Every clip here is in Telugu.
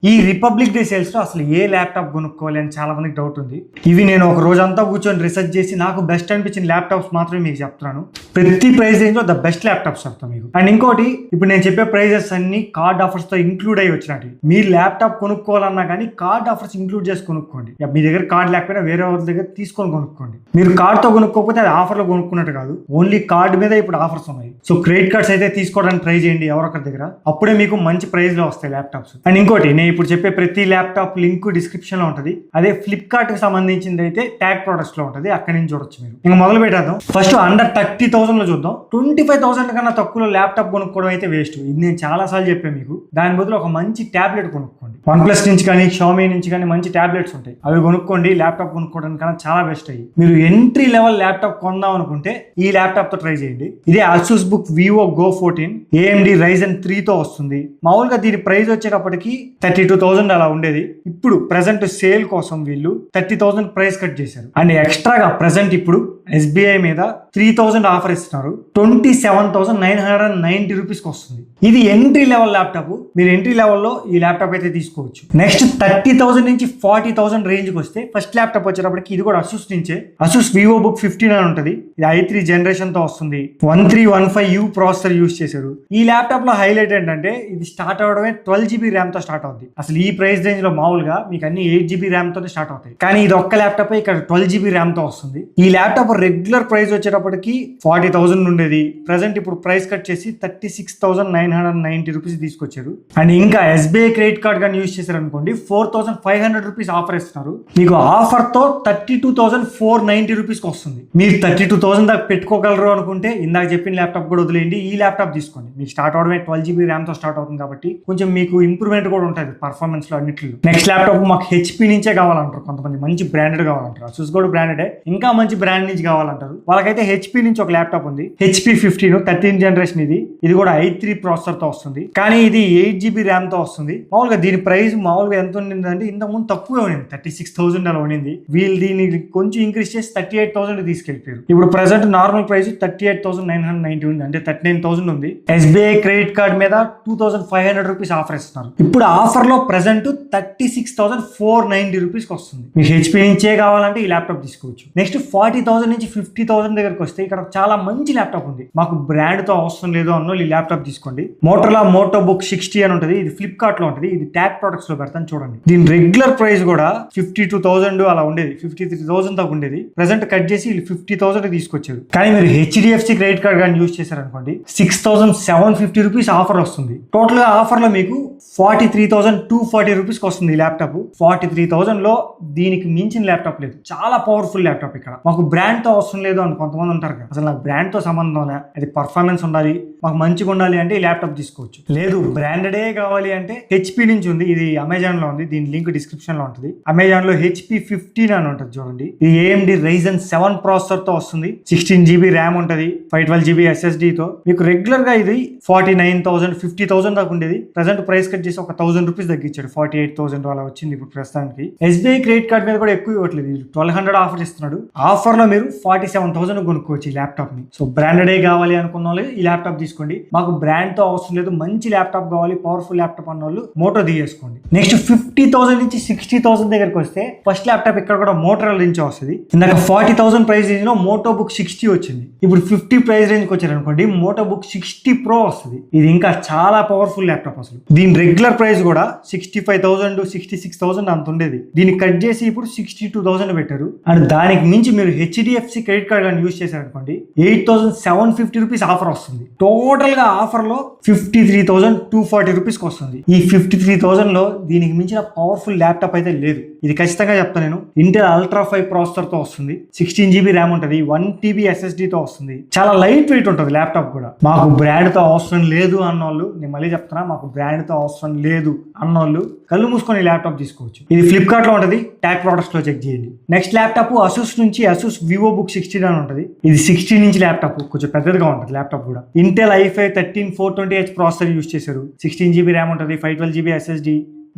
ఈ రిపబ్లిక్ డే సేల్స్ లో అసలు ఏ ల్యాప్టాప్ కొనుక్కోవాలి అని చాలా మందికి డౌట్ ఉంది. ఇవి నేను ఒక రోజంతా కూర్చొని రీసెర్చ్ చేసి నాకు బెస్ట్ అనిపించిన ల్యాప్టాప్స్ మాత్రమే మీకు చెప్తున్నాను. ప్రతి ప్రైస్ రేంజ్ లో ద బెస్ట్ ల్యాప్టాప్స్ చెప్తాను మీకు. అండ్ ఇంకోటి, ఇప్పుడు నేను చెప్పే ప్రైజెస్ అన్ని కార్డ్ ఆఫర్స్ తో ఇంక్లూడ్ అయ్యి వచ్చినట్టు. మీరు ల్యాప్టాప్ కొనుక్కోవాలన్నా కానీ కార్డ్ ఆఫర్స్ ఇంక్లూడ్ చేసి కొనుక్కోండి. మీ దగ్గర కార్డ్ లేకపోయినా వేరే వాళ్ళ దగ్గర తీసుకొని కొనుక్కోండి. మీరు కార్డ్ తో కొనుక్కోకపోతే అది ఆఫర్ లో కొనుక్కున్నట్టు కాదు, ఓన్లీ కార్డ్ మీద ఇప్పుడు ఆఫర్స్ ఉన్నాయి. సో క్రెడిట్ కార్డ్స్ అయితే తీసుకోవడానికి ట్రై చేయండి ఎవరొకరి దగ్గర, అప్పుడే మీకు మంచి ప్రైస్ లో వస్తాయి ల్యాప్టాప్స్. అండ్ ఇంకోటి, నేను ఇప్పుడు చెప్పే ప్రతి ల్యాప్టాప్ లింక్ డిస్క్రిప్షన్ లో ఉంటుంది. అదే ఫ్లిప్కార్ట్ కి సంబంధించింది అయితే ట్యాగ్ ప్రొడక్ట్స్ లో ఉంటుంది, అక్కడి నుంచి చూడొచ్చు మీరు. ఇంకా మొదలు పెట్టేద్దాం. ఫస్ట్ అండర్ 30,000 లో చూద్దాం. 25,000 కన్నా తక్కువలో ల్యాప్టాప్ కొనుక్కోవడం అయితే వేస్ట్. ఇది నేను చాలా సార్లు చెప్పాను మీకు. దాని బదులు ఒక మంచి టాబ్లెట్ కొనుక్కోండి. OnePlus నుంచి కానీ Xiaomi నుంచి కానీ మంచి టాబ్లెట్స్ ఉంటాయి, అవి కొనుక్కోండి. ల్యాప్టాప్ కొనుక్కోవడానికన్నా చాలా బెస్ట్ అయ్యి. మీరు ఎంట్రీ లెవెల్ ల్యాప్టాప్ కొందాం అనుకుంటే ఈ ల్యాప్టాప్ తో ట్రై చేయండి. ఇదే Asus Book Vivo Go 14 AMD Ryzen 3 తో వస్తుంది. మామూలుగా దీని ప్రైస్ వచ్చేటప్పటికి 32,000 అలా ఉండేది. ఇప్పుడు ప్రెసెంట్ సేల్ కోసం వీళ్ళు 30,000 ప్రైస్ కట్ చేశారు. అండ్ ఎక్స్ట్రాగా ప్రెసెంట్ ఇప్పుడు SBI మీద 3,000 ఆఫర్ ఇస్తున్నారు. 27,990 రూపీస్ కి వస్తుంది. ఇది ఎంట్రీ లెవెల్ ల్యాప్టాప్. మీరు ఎంట్రీ లెవెల్లో ఈ ల్యాప్టాప్ అయితే తీసుకోవచ్చు. నెక్స్ట్ 30,000 నుంచి 40,000 రేంజ్ కి వస్తే ఫస్ట్ ల్యాప్టాప్ వచ్చేటప్పటికి ఇది కూడా Asus నుంచే. Asus Vivo Book 15 అని ఉంటుంది. ఇది i3 జనరేషన్ తో వస్తుంది. 1315U ప్రాసెసర్ యూస్ చేశారు. ఈ ల్యాప్టాప్ లో హైలైట్ ఏంటంటే ఇది స్టార్ట్ అవడమే 12GB ర్యామ్ తో స్టార్ట్ అవుతుంది. అసలు ఈ ప్రైస్ రేంజ్ లో మామూలుగా మీకు అన్ని 8GB ర్యామ్ తోనే స్టార్ట్ అవుతాయి, కానీ ఇది ఒక్క ల్యాప్టాప్ ఇక్కడ 12GB ర్యామ్ తో వస్తుంది. ఈ ల్యాప్టాప్ రెగ్యులర్ ప్రైస్ వచ్చేటప్పటికి 40,000 ఉండేది. ప్రెసెంట్ ఇప్పుడు ప్రైస్ కట్ చేసి 36,990 రూపీస్ తీసుకొచ్చారు. అండ్ ఇంకా SBI క్రెడిట్ కార్డ్ కానీ యూజ్ చేశారు అనుకోండి, 4,500 రూపీస్ ఆఫర్ ఇస్తున్నారు. మీకు ఆఫర్ తో 32,490 రూపీస్ వస్తుంది. మీరు 32,000 దాకా పెట్టుకోగలరు అనుకుంటే ఇందాక చెప్పిన ల్యాప్టాప్ కూడా వదిలేయండి, ఈ ల్యాప్టాప్ తీసుకోండి. మీకు స్టార్ట్ అవడమే 12GB ర్యామ్ తో స్టార్ట్ అవుతుంది కాబట్టి కొంచెం మీకు ఇంప్రూవ్మెంట్ కూడా ఉంటుంది పర్ఫార్మెన్స్ లో అన్నిట్లో. నెక్స్ట్ ల్యాప్టాప్ మాకు HP నుంచే కావాలంటారు కొంతమంది, మంచి బ్రాండెడ్ కావాలంటారు. Asus కూడా బ్రాండెడ్, ఇంకా మంచి బ్రాండ్ నుంచి కావాలంటారు. వాళ్ళకైతే HP నుంచి ఒక ల్యాప్టాప్ ఉంది, HP 15 13 జనరేషన్. ఇది కూడా i3 ప్రాసెసర్ తో వస్తుంది, కానీ ఇది 8GB ర్యామ్ తో వస్తుంది. మామూలుగా దీని ప్రైస్ మామూలుగా ఎంత ఉండిందంటే ఇంతకు ముందు తక్కువే ఉండింది, 36,000 అలా ఉండింది. వీళ్ళు దీన్ని కొంచెం ఇంక్రీస్ చేసి 38,000 తీసుకెళ్ళిపోయారు. ఇప్పుడు ప్రెసెంట్ నార్మల్ ప్రైస్ 38,990 ఉంది, అంటే 39,000 ఉంది. SBI క్రెడిట్ కార్డ్ మీద 2,500 రూపీస్ ఆఫర్ ఇస్తున్నారు. ఇప్పుడు ఆఫర్ లో ప్రెసెంట్ 36,490 రూపీస్ వస్తుంది. మీకు HP నుంచే కావాలంటే ఈ ల్యాప్టాప్ తీసుకోవచ్చు. నెక్స్ట్ 40,000 నుంచి 50,000 దగ్గరకు వస్తే ఇక్కడ చాలా మంచి ల్యాప్టాప్ ఉంది. మాకు బ్రాండ్ తో అవసరం లేదు అన్నో ఈ ల్యాప్టాప్ తీసుకోండి. మోటోలా మోటో బుక్ 60 అని ఉంటుంది. ఇది ఫ్లిప్కార్ట్ లో ఉంటుంది. ఇది ట్యాగ్ ప్రొడక్ట్స్ లో పెడతాను చూడండి. దీని రెగ్యులర్ ప్రైస్ కూడా 52,000 అలా ఉండేది, 53,000 దాకా ఉండేది. ప్రెసెంట్ కట్ చేసి 50,000 తీసుకొచ్చారు. కానీ మీరు HDFC క్రెడిట్ కార్డ్ కానీ యూజ్ చేశారనుకోండి 6,750 రూపీస్ ఆఫర్ వస్తుంది. టోటల్ గా ఆఫర్ లో మీకు 43,240 రూపీస్ వస్తుంది. ఈ ల్యాప్టాప్ 43,000 లో దీనికి మించిన ల్యాప్టాప్ లేదు. చాలా పవర్ఫుల్ ల్యాప్టాప్. ఇక్కడ మాకు బ్రాండ్ తో అవసరం లేదు అని కొంతమంది ఉంటారు కదా, అసలు నాకు బ్రాండ్ తో సంబంధం లే, అది పర్ఫార్మెన్స్ ఉండాలి, మాకు మంచిగా ఉండాలి అంటే ఈ ల్యాప్టాప్ తీసుకోవచ్చు. లేదు బ్రాండెడే కావాలి అంటే HP నుంచి ఉంది. ఇది అమెజాన్ లో ఉంది, దీని లింక్ డిస్క్రిప్షన్ లో ఉంటుంది. అమెజాన్ లో HP 15 అని ఉంటుంది చూడండి. ఇది AMD Ryzen 7 ప్రాసెసర్ తో వస్తుంది. 16GB ర్యామ్ ఉంటుంది, 512GB SSD తో. మీకు రెగ్యులర్ గా ఇది 49,000 50,000 దాకా ఉండేది. ప్రెసెంట్ ప్రైస్ కట్ చేసి ఒక 1,000 రూపీస్ తగ్గించాడు, 48,000 అలా వచ్చింది ఇప్పుడు ప్రస్తుతానికి. SBI క్రెడిట్ కార్డ్ మీద కూడా ఎక్కువ ఇవ్వట్లేదు, 1,200 ఆఫర్ ఇస్తున్నాడు. ఆఫర్ లో మీరు 47,000 కొనుక్కోవచ్చు ఈ ల్యాప్టాప్ ని. సో బ్రాండెడే కావాలి అనుకున్న వాళ్ళు ఈ ల్యాప్టాప్ తీసుకోండి. మాకు బ్రాండ్ తో అవసరం లేదు, మంచి ల్యాప్టాప్ కావాలి, పవర్ఫుల్ ల్యాప్టాప్ అన్న వాళ్ళు మోటో తీసుకోండి. నెక్స్ట్ 50,000 నుంచి 60,000 దగ్గరకు వస్తే ఫస్ట్ ల్యాప్టాప్ ఇక్కడ కూడా మోటోరోలా నుంచి వస్తుంది. ఇందాక 40,000 ప్రైస్ రేంజ్ లో మోటో బుక్ 60 వచ్చింది. ఇప్పుడు 50 ప్రైస్ రేంజ్ కి వచ్చారు అనుకోండి, మోటో బుక్ 60 Pro వస్తుంది. ఇది ఇంకా చాలా పవర్ఫుల్ ల్యాప్టాప్. అసలు దీని రెగ్యులర్ ప్రైస్ కూడా 65,000 66,000 అంత ఉండేది. దీన్ని కట్ చేసి ఇప్పుడు 62,000 పెట్టారు. అండ్ దానికి మించి మీరు HDFC క్రెడిట్ కార్డ్ కానీ యూజ్ చేశారనుకోండి 8,750 రూపీస్ ఆఫర్ వస్తుంది. టోటల్ గా ఆఫర్ లో 53,240 రూపీస్ వస్తుంది. ఈ 53,000 లో దీనికి మించిన పవర్ఫుల్ ల్యాప్టాప్ అయితే లేదు. ఇది ఖచ్చితంగా చెప్తాను నేను. Intel Ultra 5 ప్రాసెసర్ తో వస్తుంది. 16GB ర్యామ్ ఉంటుంది, 1TB SSD తో వస్తుంది. చాలా లైట్ వెయిట్ ఉంటుంది ల్యాప్టాప్ కూడా. మాకు బ్రాండ్ తో అవసరం లేదు అన్నోళ్ళు, నేను మళ్ళీ చెప్తున్నా, మాకు బ్రాండ్ తో అవసరం లేదు అన్నోళ్ళు కళ్ళు మూసుకొని ల్యాప్టాప్ తీసుకోవచ్చు. ఇది ఫ్లిప్కార్ట్ లో ఉంటుంది, ట్యాగ్ ప్రొడక్ట్స్ లో చెక్ చేయండి. నెక్స్ట్ ల్యాప్టాప్ Asus నుంచి Asus Vivo Book 16 అని ఉంటుంది. ఇది 16 ఇంచ్ ల్యాప్టాప్, కొంచెం పెద్దదిగా ఉంటుంది ల్యాప్టాప్ కూడా. Intel i5 13420H processor use చేశారు. 16GB ర్యామ్ ఉంటుంది, 512GB SSD.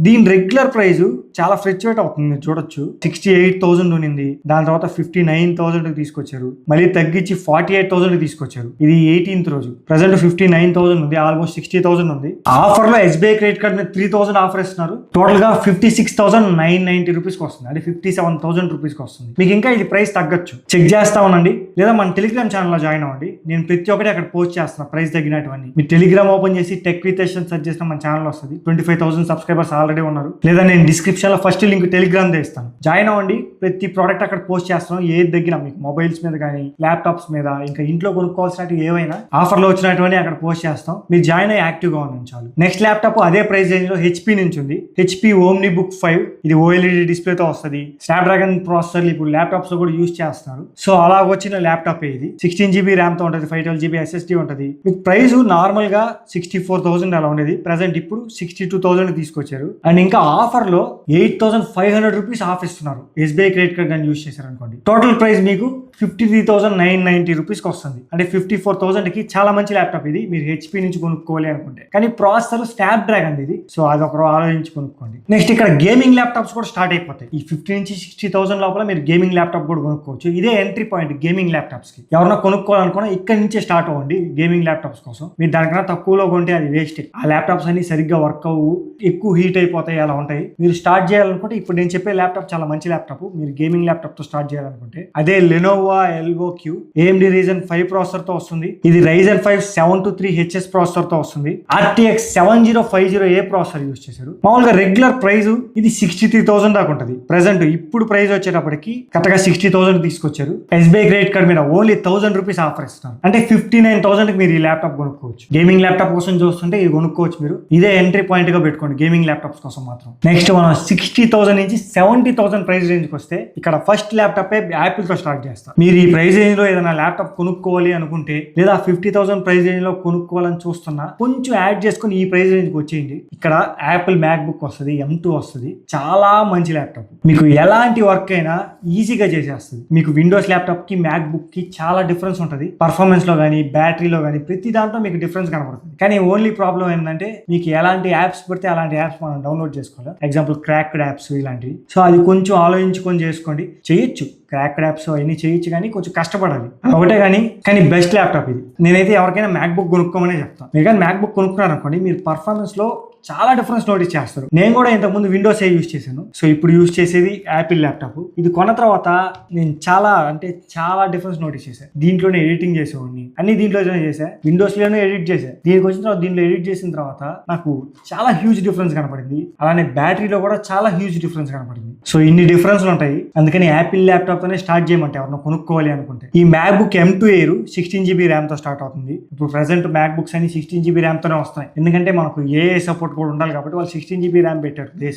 దీని రెగ్యులర్ ప్రైస్ చాలా ఫ్లక్చువేట్ అవుతుంది, మీరు చూడొచ్చు. 68,000 ఉన్నింది, దాని తర్వాత 59,000 తీసుకొచ్చారు, మళ్ళీ తగ్గించి 48,000 తీసుకొచ్చారు. ఇది 18th రోజు. ప్రెసెంట్ 59,000 ఉంది, ఆల్మోస్ట్ 60,000 ఉంది. ఆఫర్ లో SBI క్రెడిట్ కార్డ్ మీద 3,000 ఆఫర్ ఇస్తున్నారు. టోటల్ గా 56,990 రూపీస్ వస్తుంది, అంటే 57,000 రూపీస్ వస్తుంది. మీకు ఇంకా ఇది ప్రైస్ తగ్గచ్చు, చెక్ చేస్తా ఉండండి. లేదా మన టెలిగ్రామ్ ఛానల్ లో జాయిన్ అవ్వండి. నేను ప్రతి ఒక్కటి అక్కడ పోస్ట్ చేస్తాను, ప్రైస్ తగ్గినటువంటి. మీ టెలిగ్రామ్ ఓపెన్ చేసి టెక్ విత్ యశ్ సెర్చ్ చేసిన మన ఛానల్ వస్తుంది. 25,000 సబ్స్క్రైబర్స్ ఆల్రెడీ ఉన్నారు. లేదా నేను డిస్క్రిప్షన్ లో ఫస్ట్ లింక్ టెలిగ్రామ్ ఇస్తాను, జాయిన్ అవ్వండి. ప్రతి ప్రోడక్ట్ అక్కడ పోస్ట్ చేస్తాను. ఏది తగ్గినా మీకు మొబైల్స్ మీద కానీ ల్యాప్టాప్స్ మీద ఇంకా ఇంట్లో కొనుక్కోవాల్సినవి ఏవైనా ఆఫర్లో వచ్చినటువంటి అక్కడ పోస్ట్ చేస్తాం. మీరు జాయిన్ అయ్యి యాక్టివ్ గా ఉండండి చాలు. నెక్స్ట్ ల్యాప్టాప్ అదే ప్రైస్ రేంజ్ లో HP నుంచి ఉంది. HP OmniBook 5. ఇది OLED డిస్ప్లే తో వస్తుంది. స్నాప్డ్రాగన్ ప్రాసెసర్ ఇప్పుడు ల్యాప్టాప్స్ లో కూడా యూజ్ చేస్తున్నారు. సో అలా వచ్చిన ల్యాప్టాప్ ఇది. 16GB ర్యామ్ తో ఉంటుంది, 512GB SSD ఉంటుంది. మీకు ప్రైస్ నార్మల్ గా 64,000 అలా ఉండేది, ప్రెసెంట్ ఇప్పుడు 62,000 తీసుకొచ్చారు. అండ్ ఇంకా ఆఫర్ లో 8,500 రూపీస్ ఆఫ్ ఇస్తున్నారు. SBI క్రెడిట్ కార్డ్ కానీ యూజ్ చేశారు అనుకోండి. టోటల్ ప్రైస్ మీకు 53,990 రూపీస్ కి వస్తుంది, అంటే 54,000 కి చాలా మంచి ల్యాప్టాప్ ఇది. మీరు HP నుంచి కొనుక్కోవాలి అనుకుంటే. కానీ ప్రాసెసర్ స్నాప్డ్రాగన్ ఇది, సో అది ఒకరు ఆలోచించి కొనుక్కోండి. నెక్స్ట్ ఇక్కడ గేమింగ్ ల్యాప్టాప్స్ కూడా స్టార్ట్ అయిపోతాయి. ఈ 50 నుంచి 60,000 లోపల మీరు గేమింగ్ ల్యాప్టాప్ కూడా కొనుక్కోవచ్చు. ఇదే ఎంట్రీ పాయింట్ గేమింగ్ ల్యాప్టాప్స్ కి. ఎవరైనా కొనుక్కోవాలనుకున్నా ఇక్కడ నుంచే స్టార్ట్ అవ్వండి గేమింగ్ ల్యాప్టాప్స్ కోసం. మీరు దానికన్నా తక్కువలో కొంటే అది వేస్ట్. ఆ ల్యాప్టాప్స్ అన్ని సరిగ్గా వర్క్ అవ్వు, ఎక్కువ హీట్ అయిపోతాయి, అలా ఉంటాయి. మీరు స్టార్ట్ చేయాలనుకుంటే ఇప్పుడు నేను చెప్పే ల్యాప్టాప్ చాలా మంచి ల్యాప్టాప్. మీరు గేమింగ్ ల్యాప్టాప్ తో స్టార్ట్ చేయాలనుకుంటే అదే Lenovo LOQ AMD Ryzen 5 processor తో వస్తుంది. ఇది Ryzen 5 723HS ప్రాసెసర్ తో వస్తుంది. RTX 7050A ప్రాసెసర్ యూజ్ చేశారు. మామూలుగా రెగ్యులర్ ప్రైస్ ఇది 63,000 దాకా ఉంటుంది. ప్రెసెంట్ ఇప్పుడు ప్రైస్ వచ్చేటప్పటికి కరెక్ట్గా 60,000 తీసుకొచ్చారు. SBI క్రెడిట్ కార్డ్ మీద ఓన్లీ 1,000 రూపీస్ ఆఫర్ ఇస్తున్నారు, అంటే 59,000 కి మీరు ఈ ల్యాప్టాప్ కొనుక్కోవచ్చు. గేమింగ్ ల్యాప్టాప్ కోసం చూస్తుంటే ఇది కొనుక్కోవచ్చు మీరు. ఇదే ఎంట్రీ పాయింట్ గా పెట్టుకోండి గేమింగ్ ల్యాప్టాప్స్ కోసం మాత్రం. నెక్స్ట్ మనం 60,000 నుంచి 70,000 ప్రైస్ రేంజ్ కి వస్తే ఇక్కడ ఫస్ట్ ల్యాప్టాప్ యాపిల్ తో స్టార్ట్ చేస్తాం. మీరు ఈ ప్రైస్ రేంజ్ లో ఏదైనా ల్యాప్టాప్ కొనుక్కోవాలి అనుకుంటే, లేదా 50,000 ప్రైస్ రేంజ్ లో కొనుక్కోవాలని చూస్తున్నా, కొంచెం యాడ్ చేసుకుని ఈ ప్రైస్ రేంజ్ కి వచ్చేయండి. ఇక్కడ యాపిల్ మ్యాక్బుక్ వస్తుంది, M2 వస్తుంది. చాలా మంచి ల్యాప్టాప్, మీకు ఎలాంటి వర్క్ అయినా ఈజీగా చేసేస్తుంది. మీకు విండోస్ ల్యాప్టాప్ కి మ్యాక్బుక్ కి చాలా డిఫరెన్స్ ఉంటుంది. పర్ఫార్మెన్స్ లో కానీ, బ్యాటరీలో కానీ, ప్రతి దాంట్లో మీకు డిఫరెన్స్ కనబడుతుంది. కానీ ఓన్లీ ప్రాబ్లం ఏంటంటే మీకు ఎలాంటి యాప్స్ పడితే అలాంటి యాప్స్ మనం డౌన్లోడ్ చేసుకోవాలి. ఎగ్జాంపుల్ క్రాక్డ్ యాప్స్ ఇలాంటివి. సో అది కొంచెం ఆలోచించుకొని చేసుకోండి. చేయొచ్చు, క్రాక్డ్ యాప్స్ అవన్నీ చేయొచ్చు, కానీ కొంచెం కష్టపడాలి ఒకటే. కానీ బెస్ట్ ల్యాప్టాప్ ఇది. నేనైతే ఎవరికైనా మ్యాక్బుక్ కొనుక్కోమనే చెప్తాను. మీరు కానీ మ్యాక్బుక్ కొనుక్కున్నారు అనుకోండి, మీరు పర్ఫార్మెన్స్ లో చాలా డిఫరెన్స్ నోటీస్ చేస్తారు. నేను కూడా ఇంతకుముందు విండోస్ యూజ్ చేశాను. సో ఇప్పుడు యూజ్ చేసేది యాపిల్ ల్యాప్టాప్. ఇది కొన్న తర్వాత నేను చాలా డిఫరెన్స్ నోటీస్ చేశాను. దీంట్లోనే ఎడిటింగ్ చేసేవాడిని, అన్ని దీంట్లోనే చేశా, విండోస్ లోనే ఎడిట్ చేశా. దీనికి వచ్చిన తర్వాత దీంట్లో ఎడిట్ చేసిన తర్వాత నాకు చాలా హ్యూజ్ డిఫరెన్స్ కనపడింది. అలానే బ్యాటరీలో కూడా చాలా హ్యూజ్ డిఫరెన్స్ కనపడింది. సో ఇన్ని డిఫరెన్స్లు ఉంటాయి. అందుకని యాపిల్ ల్యాప్టాప్ తోనే స్టార్ట్ చేయమంటే ఎవరైనా కొనుక్కోవాలి అనుకుంటే. ఈ MacBook M2 Air 16GB RAM తో స్టార్ట్ అవుతుంది. ఇప్పుడు ప్రెసెంట్ మ్యాక్బుక్స్ అన్ని 16GB ర్యామ్ తోనే వస్తాయి, ఎందుకంటే మనకు AI సపోర్ట్ కూడా ఉండాలి కాబట్టి వాళ్ళు 16GB ర్యామ్ పెట్టారు.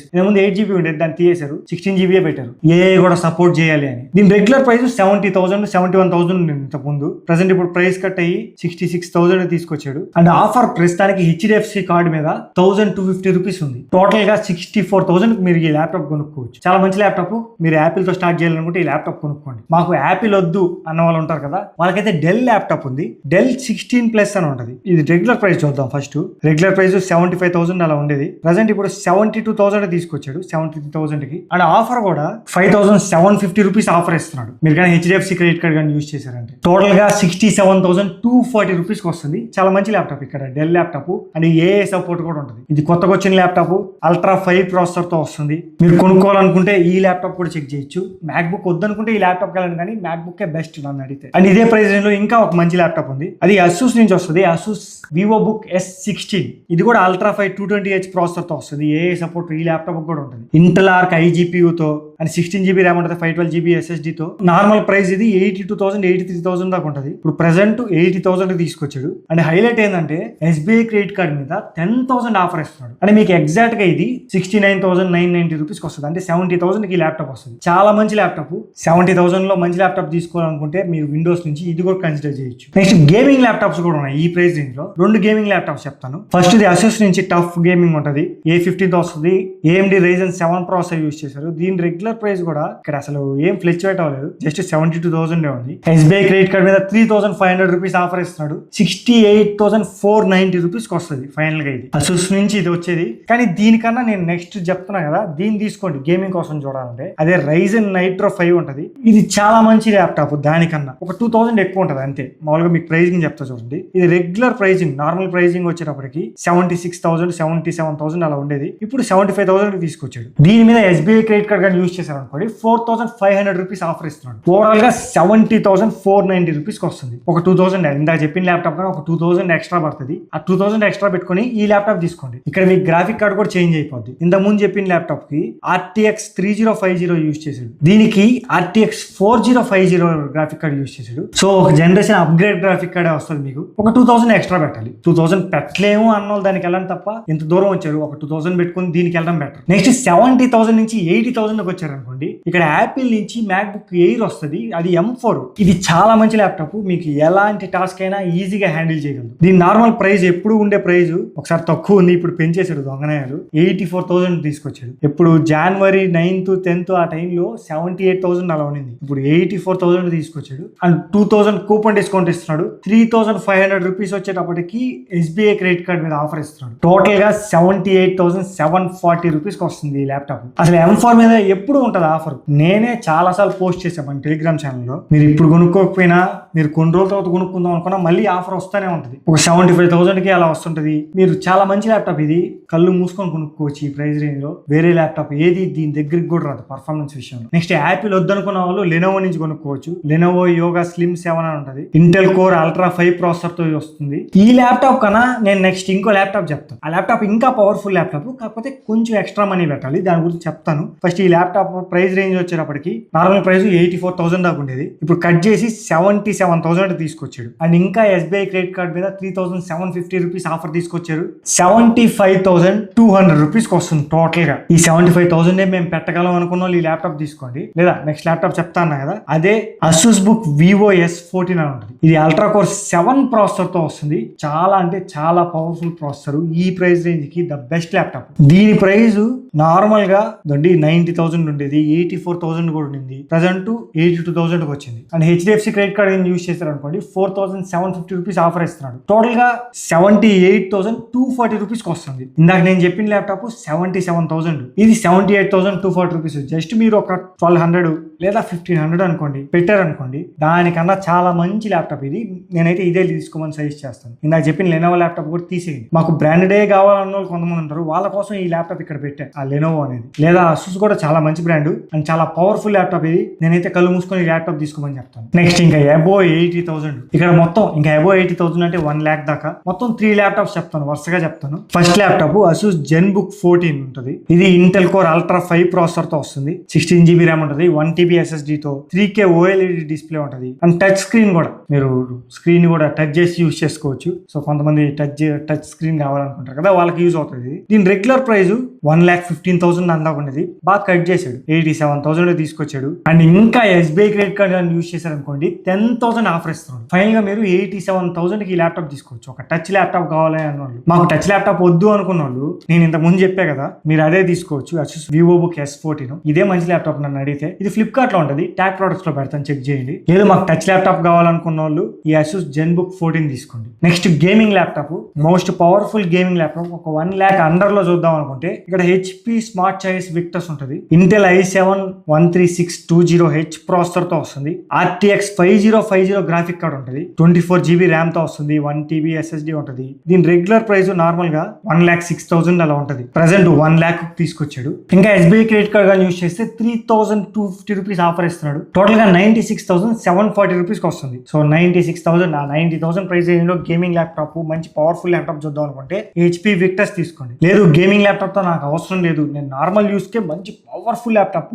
ముందు 8GB ఉండేది, దాన్ని తీసేశారు, 16GB పెట్టారు. AI కూడా సపోర్ట్ చేయాలి అని. దీని రెగ్యులర్ ప్రైస్ 70,000 71,000 ఉంది ఇంతకు ముందు. ప్రెసెంట్ ఇప్పుడు ప్రైస్ కట్ అయ్యి 66,000 తీసుకొచ్చాడు. అండ్ ఆఫర్ ప్రస్తుతానికి HDFC కార్డు మీద 1,250 రూపీస్ ఉంది. టోటల్ గా 64,000 మీరు ఈ ల్యాప్టాప్ కొనుక్కోవచ్చు. చాలా మంచి ల్యాప్టాప్. మీరు యాపిల్ తో స్టార్ట్ చేయాలనుకుంటే ఈ ల్యాప్టాప్ కొనుక్కోండి. మాకు యాపిల్ వద్దు అన్న వాళ్ళు ఉంటారు కదా, వాళ్ళకైతే డెల్ ల్యాప్టాప్ ఉంది. డెల్ 16+ అని ఉంటుంది. ఇది రెగ్యులర్ ప్రైస్ చూద్దాం. ఫస్ట్ రెగ్యులర్ ప్రైస్ 75,000 అలా ఉండేది. ప్రెసెంట్ ఇప్పుడు 72,000 తీసుకొచ్చాడు, 73,000 కి. అండ్ ఆఫర్ కూడా 5,750 రూపీస్ ఆఫర్ ఇస్తున్నాడు. మీరు కానీ HDFC క్రెడిట్ కార్డ్ కానీ యూజ్ చేశారంటే టోటల్ గా 67,240 రూపీస్ కి వస్తుంది. చాలా మంచి ల్యాప్టాప్ ఇక్కడ Dell laptop. And AI support కూడా ఉంటుంది. ఇది కొత్తగా వచ్చిన ల్యాప్టాప్, Ultra 5 ప్రాసెసర్ తో వస్తుంది. మీరు కొనుక్కోవాలనుకుంటే ఈ ల్యాప్టాప్ కూడా చెక్ చేయొచ్చు. మ్యాక్బుక్ వద్దనుకుంటే ఈ ల్యాప్టాప్ వెళ్ళండి, కానీ మ్యాక్బుక్ బెస్ట్ నన్ను అడిగితే. అండ్ ఇదే ప్రైస్ రేంజ్ లో ఇంకా ఒక మంచి ల్యాప్టాప్ ఉంది. అది Asus నుంచి వస్తుంది. Asus VivoBook S16. ఇది కూడా Ultra 5 220H ప్రాసెసర్ తో వస్తుంది. AI సపోర్ట్ ఈ ల్యాప్టాప్ కూడా ఉంటుంది. Intel Arc iGPU తో అండ్ 16GB ర్యామ్ ఉంటుంది, 512GB SSD తో. నార్మల్ ప్రైస్ ఇది 82,000 83,000 దాకా ఉంటుంది. ఇప్పుడు ప్రెసెంట్ 80,000 తీసుకొచ్చాడు. అండ్ హైలైట్ ఏంటంటే SBI క్రెడిట్ కార్డ్ మీద 10,000 ఆఫర్ ఇస్తున్నాడు. అంటే మీకు ఎగ్జాక్ట్ గా ఇది 69,990 రూపీస్ వస్తుంది. అంటే 70,000 కి ల్యాప్టాప్ వస్తుంది. చాలా మంచి ల్యాప్టాప్. 70,000 లో మంచి ల్యాప్టాప్ తీసుకోవాలనుకుంటే మీరు విండోస్ నుంచి ఇది కూడా కన్సిడర్ చేయొచ్చు. నెక్స్ట్ గేమింగ్ ల్యాప్టాప్స్ కూడా ఉన్నాయి ఈ ప్రైస్ రేంజ్ లో. 2 గేమింగ్ ల్యాప్టాప్స్ చెప్తాను. ఫస్ట్ ఇది Asus నుంచి టఫ్ గేమింగ్ ఉంటుంది. A15 వస్తుంది. AMD Ryzen 7 ప్రాసెసర్ యూజ్ చేశారు. దీని రెగ్యులర్ రెగ్యులర్ ప్రైస్ కూడా ఇక్కడ అసలు ఏం ఫ్లక్చువేట్ అవ్వలేదు, జస్ట్ 72,000 ఉంది. SBI క్రెడిట్ కార్డ్ మీద 3,500 రూపీస్ ఆఫర్ ఇస్తున్నాడు. 68,490 రూపీస్ కి వస్తుంది ఫైనల్ గా. ఇది అసూస్ నుంచి ఇది వచ్చేది. కానీ దీనికన్నా నేను నెక్స్ట్ చెప్తున్నా కదా, దీన్ని తీసుకోండి గేమింగ్ కోసం చూడాలంటే. అదే Ryzen Nitro 5 ఉంటది. ఇది చాలా మంచి ల్యాప్టాప్. దానికన్నా ఒక 2,000 ఎక్కువ ఉంటది అంతే. మామూలుగా మీకు ప్రైజింగ్ చెప్తా చూడండి. ఇది రెగ్యులర్ ప్రైజింగ్, నార్మల్ ప్రైజింగ్ వచ్చేటప్పటికి 76,000 77,000 అలా ఉండేది. ఇప్పుడు 75,000 తీసుకొచ్చాడు. దీని మీద SBI క్రెడిట్ కార్డ్ కానీ యూజ్ చేశారు అనుకోండి 4,500 రూపీస్ ఆఫర్ ఇస్తున్నాడు. ఓవరాల్ గా 70,490 రూపీస్ కి వస్తుంది. ఒక 2,000 ఇందాక చెప్పిన ల్యాప్టాప్ కానీ ఒక 2,000 ఎక్స్ట్రా పడుతుంది. ఆ 2,000 ఎక్స్ట్రా పెట్టుకుని ఈ ల్యాప్టాప్ తీసుకోండి. ఇక్కడ మీకు గ్రాఫిక్ కార్డ్ కూడా చేంజ్ అయిపోద్ది. ఇంత ముందు చెప్పిన ల్యాప్టాప్ కి RTX 3050 యూజ్ చేశాడు. దీనికి RTX 4050 గ్రాఫిక్ కార్డ్ యూజ్ చేశాడు. సో ఒక జనరేషన్ అప్గ్రేడ్ గ్రాఫిక్ కార్డ్ వస్తుంది. మీకు ఒక 2,000 ఎక్స్ట్రా పెట్టాలి. 2,000 పెట్టలేము అన్నోళ్ళు దానికి వెళ్ళండి తప్ప, ఇంత దూరం వచ్చారు ఒక 2,000 పెట్టుకుని దీనికి వెళ్ళడం బెటర్. నెక్స్ట్ 70,000 నుంచి 80,000 వచ్చారు అనుకోండి, ఇక్కడ యాపిల్ నుంచి MacBook Air వస్తుంది. అది M4. ఇది చాలా మంచి ల్యాప్టాప్. మీకు ఎలాంటి టాస్క్ అయినా ఈజీగా హ్యాండిల్ చేయగలదు. దీని నార్మల్ ప్రైస్ ఎప్పుడు ఉండే ప్రైస్ ఒకసారి తక్కువ ఉంది, ఇప్పుడు పెంచేశాడు దొంగనాయాలు. 84,000 తీసుకొచ్చాడు. ఇప్పుడు January 9th 10th ఆ టైంలో 78,000 అలా ఉండింది. ఇప్పుడు 84,000 తీసుకొచ్చాడు. అండ్ 2,000 కూపన్ డిస్కౌంట్ ఇస్తున్నాడు. 3,500 రూపీస్ వచ్చేటప్పటికి SBI క్రెడిట్ కార్డ్ మీద ఆఫర్ ఇస్తున్నాడు. టోటల్ గా 78,740 రూపీస్ వస్తుంది ఈ ల్యాప్టాప్. అసలు M4 మీద ఎప్పుడు ఉంటది ఆఫర్. నేనే చాలా సార్లు పోస్ట్ చేశాను మన టెలిగ్రామ్ ఛానల్లో. మీరు ఇప్పుడు కొనుక్కోకపోయినా మీరు కొన్ని రోజుల తర్వాత కొనుక్కుందాం అనుకున్నా మళ్ళీ ఆఫర్ వస్తూనే ఉంటది. ఒక 75,000 కి అలా వస్తుంటది. మీరు చాలా మంచి ల్యాప్టాప్. ఇది కళ్ళు మూసుకొని కొనుక్కోవచ్చు ఈ ప్రైస్ రేంజ్ లో. వేరే ల్యాప్టాప్ ఏది దీని దగ్గరికి కూడా రాదు పర్ఫార్మెన్స్ విషయంలో. నెక్స్ట్ యాపిల్ వద్దనుకున్న వాళ్ళు లెనోవో నుంచి కొనుక్కోవచ్చు. లెనోవో యోగా స్లిమ్ 7 అని ఉంటది. ఇంటెల్ కోర్ అల్ట్రా 5 ప్రాసెసర్ తో వస్తుంది. ఈ ల్యాప్టాప్ కన్నా నేను నెక్స్ట్ ఇంకో ల్యాప్టాప్ చెప్తాను. ఆ ల్యాప్టాప్ ఇంకా పవర్ఫుల్ ల్యాప్టాప్, కాకపోతే కొంచెం ఎక్స్ట్రా మనీ పెట్టాలి. దాని గురించి చెప్తాను. ఫస్ట్ ఈ ల్యాప్టాప్ ప్రైస్ రేంజ్ వచ్చేటప్పటికి నార్మల్ ప్రైస్ 84,000 దాకా ఉండేది. ఇప్పుడు కట్ చేసి 77,000 తీసుకొచ్చాడు. అండ్ ఇంకా SBI క్రెడిట్ కార్డ్ మీద 3,750 రూపీస్ ఆఫర్ తీసుకొచ్చారు. 75,200 రూపీస్ వస్తుంది టోటల్ గా. ఈ 75,000 మేము పెట్టగలం అనుకున్న వాళ్ళు ఈ ల్యాప్టాప్ తీసుకోండి. లేదా నెక్స్ట్ ల్యాప్టాప్ చెప్తాను కదా, అదే Asus Book Vivo S14 అని ఉంటుంది. ఇది అల్ట్రా కోర్ 7 ప్రాసెసర్ తో వస్తుంది. చాలా అంటే చాలా పవర్ఫుల్ ప్రాసెసర్. ఈ ప్రైస్ రేంజ్ కి ద బెస్ట్ ల్యాప్టాప్. దీని ప్రైస్ నార్మల్ గా 90,000 ఉండేది, 84,000 కూడా ఉండింది. ప్రజెంట్ 82,000 వచ్చింది. And HDFC credit card use చేశారు అనుకోండి 4,750 రూపీస్ ఆఫర్ ఇస్తున్నాడు. టోటల్ గా 78,240 రూపీస్ వస్తుంది. ఇందాక నేను చెప్పిన ల్యాప్టాప్ 77,000, ఇది 78,240 రూపీస్. జస్ట్ మీరు ఒక 1,200 లేదా 1,500 అనుకోండి పెట్టారనుకోండి, దానికన్నా చాలా మంచి ల్యాప్టాప్ ఇది. నేనైతే ఇదే తీసుకోమని సజెస్ట్ చేస్తాను. ఇందాక చెప్పిన లెనోవో ల్యాప్టాప్ కూడా తీసేయండి. మాకు బ్రాండెడే కావాలన్న వాళ్ళు కొంతమంది ఉంటారు, వాళ్ళ కోసం ఈ ల్యాప్టాప్ ఇక్కడ పెట్టాను, ఆ లెనోవో అనేది. లేదా Asus కూడా చాలా మంచి బ్రాండ్ అండ్ చాలా పవర్ఫుల్ ల్యాప్టాప్ ఇది. నేనైతే కళ్ళు మూసుకొని ఈ ల్యాప్టాప్ తీసుకోమని చెప్తాను. నెక్స్ట్ ఇంకా అబోవ్ 80,000, ఇక్కడ మొత్తం ఇంకా అబోవ్ 80,000 అంటే 1 lakh దాకా మొత్తం 3 ల్యాప్టాప్స్ చెప్తాను, వరుసగా చెప్తాను. ఫస్ట్ ల్యాప్టాప్ Asus ZenBook 14 ఉంటుంది. ఇది ఇంటెల్ కోర్ అల్ట్రా 5 ప్రాసెసర్ తో వస్తుంది. 16 GB ర్యామ్ ఉంటుంది, 1 TB SSD తో, 3K OLED డిస్ప్లే ఉంటుంది. అండ్ టచ్ స్క్రీన్ కూడా, మీరు స్క్రీన్ కూడా టచ్ చేసి యూజ్ చేసుకోవచ్చు. సో కొంతమంది టచ్ స్క్రీన్ కావాలనుకుంటారు కదా, వాళ్ళకి యూజ్ అవుతుంది. దీని రెగ్యులర్ ప్రైస్ 1,15,000 అందాక ఉండేది. బాగా కట్ చేశాడు, 87,000 తీసుకొచ్చాడు. అండ్ ఇంకా SBI క్రెడిట్ కార్డ్ యూజ్ చేశారు అనుకోండి 10,000 ఆఫర్ ఇస్తున్నాడు. ఫైనల్ గా మీరు 87,000 కి ఈ ల్యాప్టాప్ తీసుకోవచ్చు. ఒక టచ్ ల్యాప్టాప్ కావాలి అన్న వాళ్ళు, మాకు టచ్ ల్యాప్టాప్ వద్దు అనుకున్న వాళ్ళు, నేను ఇంత ముందు చెప్పా కదా, మీరు అదే తీసుకోవచ్చు. Asus VivoBook S14 ఇదే మంచి ల్యాప్టాప్. నన్ను అడిగితే ఇది ఫ్లిప్కార్ట్ లో ఉంటుంది, ట్యాగ్ ప్రొడక్ట్స్ లో పెడతాను, చెక్ చేయండి. లేదు మాకు టచ్ ల్యాప్టాప్ కావాలనుకున్న వాళ్ళు ఈ Asus ZenBook 14 తీసుకోండి. Next gaming laptop, most powerful gaming laptop. ఒక 1 lakh అండర్ లో చూద్దాం అనుకుంటే ఇక్కడ HP స్మార్ట్ చాయిస్ విక్టర్స్ ఉంటుంది. ఇంటెల్ i7-13620H ప్రాసెసర్ తో వస్తుంది. RTX 5050 గ్రాఫిక్ కార్డ్ ఉంటుంది. 24 GB ర్యామ్ తో వస్తుంది. 1 TB SSD ఉంటుంది. దీని రెగ్యులర్ ప్రైస్ నార్మల్ గా 1,06,000 అలా ఉంటుంది. ప్రెసెంట్ 1 lakh తీసుకొచ్చాడు. ఇంకా SBI క్రెడిట్ కార్డ్ గా యూజ్ చేస్తే 3,250 రూపీస్ ఆఫర్ ఇస్తున్నాడు. టోటల్ గా 96,740 రూపీస్ వస్తుంది. సో 96,000 90,000 ప్రైస్ రేంజ్ లో గేమింగ్ ల్యాప్టాప్, మంచి పవర్ఫుల్ ల్యాప్టాప్ చూద్దాం అనుకుంటే HP విక్టర్స్ తీసుకోండి. లేదు గేమింగ్ ల్యాప్టాప్ తో నాకు అవసరం లేదు, నేను నార్మల్ యూస్ కే మంచి పవర్ఫుల్ ల్యాప్టాప్,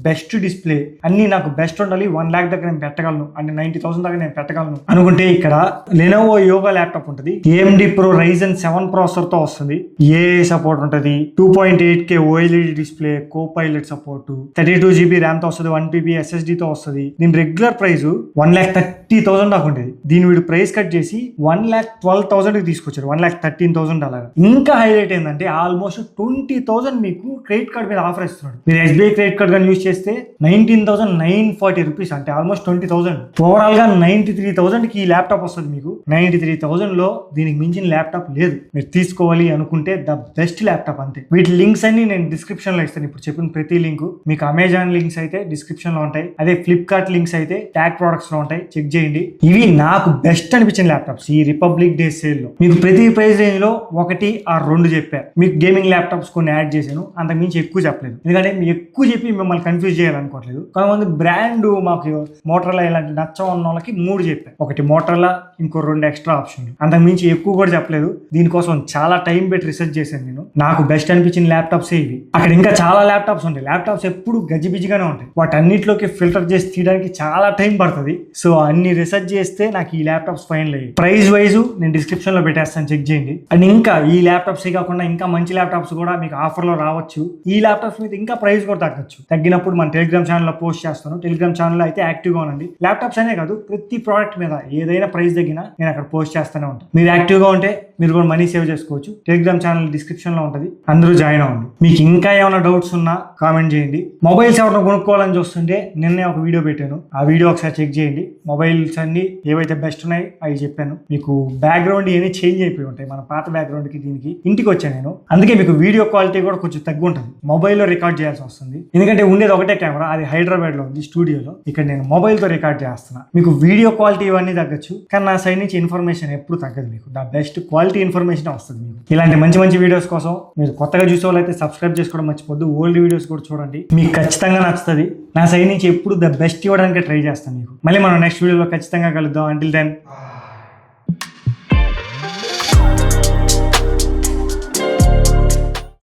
బెస్ట్ డిస్ప్లే, అన్ని నాకు బెస్ట్ ఉండాలి, 1 lakh దగ్గర నేను పెట్టగలను, అంటే 90,000 దగ్గర నేను పెట్టగలను అనుకుంటే ఇక్కడ లెనోవో యోగా ల్యాప్టాప్ ఉంటుంది. AMD Pro Ryzen 7 ప్రాసెసర్ తో వస్తుంది. AI సపోర్ట్ ఉంటుంది. 2.8K OLED display, Copilot support, 32 GB RAM తో వస్తుంది. 1 TB SSD తో వస్తుంది. దీని రెగ్యులర్ ప్రైస్ 1,30,000 దాకా ఉండేది. దీని వీడు ప్రైస్ కట్ చేసి 1,12,000 కి తీసుకొచ్చారు. 1,13,000 అలాగా. ఇంకా హైలైట్ ఏంటంటే ఆల్మోస్ట్ 20,000 మీకు క్రెడిట్ కార్డ్ మీద ఆఫర్ ఇస్తున్నాడు. మీరు SBI క్రెడిట్ కార్డ్ కానీ యూజ్ చేస్తే 19,940 రూపీస్, అంటే ఆల్మోస్ట్ 20,000. ఓవరాల్ గా 93,000 కి ఈ ల్యాప్టాప్ వస్తుంది మీకు. 93,000 లో దీనికి మించిన ల్యాప్టాప్ లేదు. మీరు తీసుకోవాలి అనుకుంటే ద బెస్ట్ ల్యాప్టాప్ అంతే. వీటి లింక్స్ అన్ని నేను డిస్క్రిప్షన్ లో ఇస్తాను. ఇప్పుడు చెప్పిన ప్రతి లింక్ మీకు అమెజాన్ లింక్స్ అయితే డిస్క్రిప్షన్ లో ఉంటాయి, అదే ఫ్లిప్కార్ట్ లింక్స్ అయితే ట్యాగ్ ప్రొడక్ట్స్ లో ఉంటాయి, చెక్ చేయండి. ఇవి నాకు బెస్ట్ అనిపించిన ల్యాప్టాప్స్ ఈ రిపబ్లిక్ డే సేల్ లో. మీకు ప్రతి ప్రైస్ రేంజ్ లో 1 or 2 చెప్పారు. మీకు గేమింగ్ ల్యాప్టాప్స్ కొన్ని యాడ్ చేశాను, అంతకు మించి ఎక్కువ చెప్పలేదు. ఎందుకంటే ఎక్కువ చెప్పి మిమ్మల్ని కన్ఫ్యూజ్ చేయాలనుకోవట్లేదు. కొంతమంది బ్రాండ్ మాకు మోటరోలా ఇలాంటి నచ్చవన్న వాళ్ళకి 3 చెప్పారు. ఒకటి మోటరోలా, ఇంకో 2 ఎక్స్ట్రా ఆప్షన్లు, అంతకు మించి ఎక్కువ కూడా చెప్పలేదు. దీనికోసం చాలా టైం పెట్టి రీసెర్చ్ చేశాను నేను. నాకు బెస్ట్ అనిపించిన ల్యాప్టాప్స్ ఇవి. అక్కడ ఇంకా చాలా ల్యాప్టాప్స్ ఉంటాయి. ల్యాప్టాప్స్ ఎప్పుడు గజిబిజిగానే ఉంటాయి. వాటన్నిటిలోకి ఫిల్టర్ చేసి తీయడానికి చాలా టైం పడుతుంది. సో అన్ని రీసెర్చ్ చేస్తే నాకు ఈ ల్యాప్టాప్స్ ఫైనల్ అయ్యాయి. ప్రైస్ వైజ్ నేను డిస్క్రిప్షన్ లో పెట్టేస్తాను, చెక్ చేయండి. అండ్ ఇంకా ఈ ల్యాప్టాప్స్ కాకుండా ఇంకా మంచి ల్యాప్టాప్స్ కూడా మీకు ఆఫర్ లో రావచ్చు. ఈ ల్యాప్టాప్స్ మీద ఇంకా ప్రైస్ కూడా తగ్గచ్చు. తగ్గినప్పుడు మన టెలిగ్రామ్ ఛానల్లో పోస్ట్ చేస్తాను. టెలిగ్రామ్ ఛానల్ అయితే యాక్టివ్ గా ఉండండి. ల్యాప్టాప్స్ అనే కాదు, ప్రతి ప్రోడక్ట్ మీద ఏదైనా ప్రైస్ తగ్గినా నేను అక్కడ పోస్ట్ చేస్తూనే ఉంటాను. మీరు యాక్టివ్ గా ఉంటే మీరు కూడా మనీ సేవ్ చేసుకోవచ్చు. టెలిగ్రామ్ ఛానల్ డిస్క్రిప్షన్ లో ఉంటుంది, అందరూ జాయిన్ అవ్వండి. మీకు ఇంకా ఏమైనా డౌట్స్ ఉన్నా కామెంట్ చేయండి. మొబైల్స్ ఎవరైనా కొనుక్కోవాలని చూస్తుంటే నిన్నే ఒక వీడియో పెట్టాను, ఆ వీడియో ఒకసారి చెక్ చేయండి. మొబైల్స్ అన్ని ఏవైతే బెస్ట్ ఉన్నాయి అవి చెప్పాను. మీకు బ్యాక్గ్రౌండ్ ఏమి చేంజ్ అయిపోయి ఉంటాయి. మన పాత బ్యాక్గ్రౌండ్ కి దీనికి ఇంటికి వచ్చాను నేను, అందుకే మీకు వీడియో క్వాలిటీ కూడా కొంచెం తగ్గు ఉంటుంది. మొబైల్లో రికార్డ్ చేయాల్సి వస్తుంది, ఎందుకంటే ఉండేది ఒకటే కెమెరా, అది హైదరాబాద్ లో ఉంది స్టూడియోలో. ఇక్కడ నేను మొబైల్ తో రికార్డ్ చేస్తున్నా. మీకు వీడియో క్వాలిటీ ఇవన్నీ తగ్గచ్చు, కానీ నా సైడ్ నుంచి ఇన్ఫర్మేషన్ ఎప్పుడు తగ్గదు. మీకు ద బెస్ట్ క్వాలిటీ ఇన్ఫర్మేషన్ వస్తుంది. మీకు ఇలాంటి మంచి మంచి వీడియోస్ కోసం మీరు కొత్తగా చూసే వాళ్ళు అయితే సబ్స్క్రైబ్ చేసుకోవడం మర్చిపోద్దు. ఓల్డ్ వీడియోస్ కూడా చూడండి, మీకు ఖచ్చితంగా నచ్చుతుంది. నా సైడ్ నుంచి ఎప్పుడు ద బెస్ట్ ఇవ్వడానికి ట్రై చేస్తాను మీకు. మళ్ళీ మనం నెక్స్ట్ వీడియోలో ఖచ్చితంగా కలుద్దాం. Until then